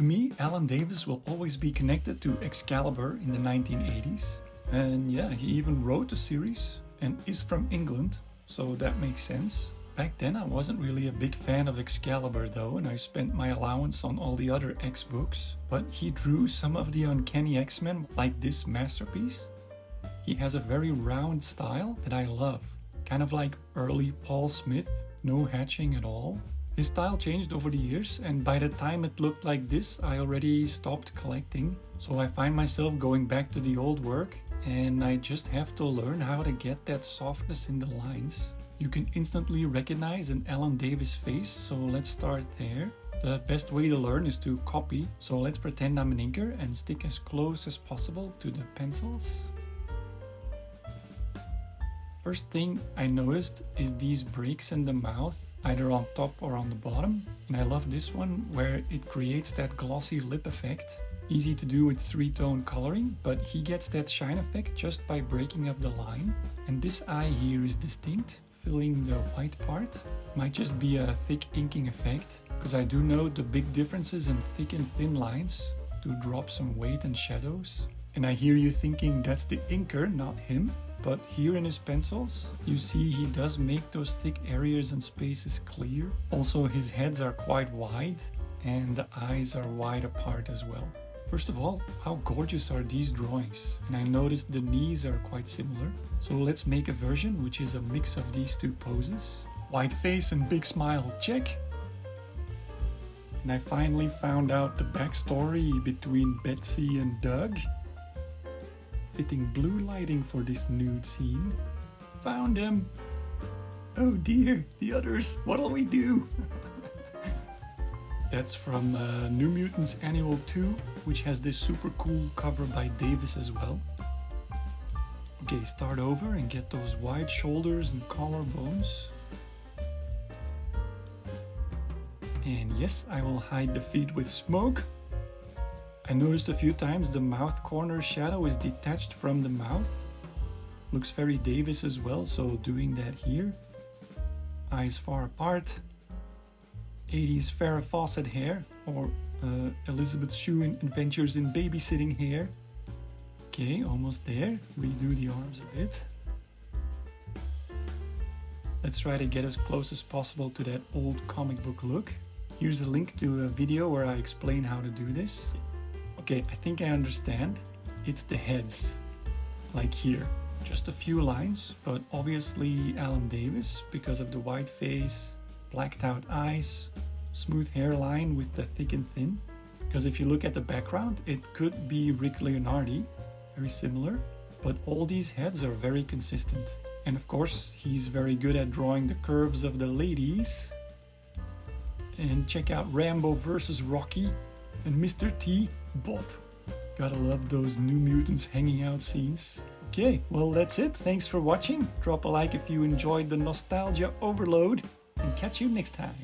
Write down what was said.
To me, Alan Davis will always be connected to Excalibur in the 1980s. And yeah, he even wrote a series and is from England, so that makes sense. Back then I wasn't really a big fan of Excalibur though, and I spent my allowance on all the other X books. But he drew some of the Uncanny X-Men, like this masterpiece. He has a very round style that I love, kind of like early Paul Smith, no hatching at all. His style changed over the years, and by the time it looked like this, I already stopped collecting. So I find myself going back to the old work, and I just have to learn how to get that softness in the lines. You can instantly recognize an Alan Davis face, so let's start there. The best way to learn is to copy, so let's pretend I'm an inker and stick as close as possible to the pencils. First thing I noticed is these breaks in the mouth, either on top or on the bottom. And I love this one where it creates that glossy lip effect. Easy to do with 3-tone coloring, but he gets that shine effect just by breaking up the line. And this eye here is distinct, filling the white part. Might just be a thick inking effect, because I do know the big differences in thick and thin lines to drop some weight and shadows. And I hear you thinking that's the inker, not him. But here in his pencils, you see he does make those thick areas and spaces clear. Also, his heads are quite wide and the eyes are wide apart as well. First of all, how gorgeous are these drawings? And I noticed the knees are quite similar. So let's make a version which is a mix of these two poses. White face and big smile, check! And I finally found out the backstory between Betsy and Doug. Fitting blue lighting for this nude scene. Found him! Oh dear, the others, what'll we do? That's from New Mutants Annual 2, which has this super cool cover by Davis as well. Okay, start over and get those wide shoulders and collarbones. And yes, I will hide the feet with smoke. I noticed a few times the mouth corner shadow is detached from the mouth. Looks very Davis as well, so doing that here. Eyes far apart. 80s Farrah Fawcett hair, or Elizabeth Shue in Adventures in Babysitting hair. Okay, almost there. Redo the arms a bit. Let's try to get as close as possible to that old comic book look. Here's a link to a video where I explain how to do this. Okay, I think I understand. It's the heads, like here. Just a few lines, but obviously Alan Davis because of the white face, blacked out eyes, smooth hairline with the thick and thin. Because if you look at the background, it could be Rick Leonardi, very similar, but all these heads are very consistent. And of course, he's very good at drawing the curves of the ladies. And check out Rambo versus Rocky and Mr. T. Bob. Gotta love those New Mutants hanging out scenes. Okay, well that's it. Thanks for watching. Drop a like if you enjoyed the nostalgia overload, and catch you next time.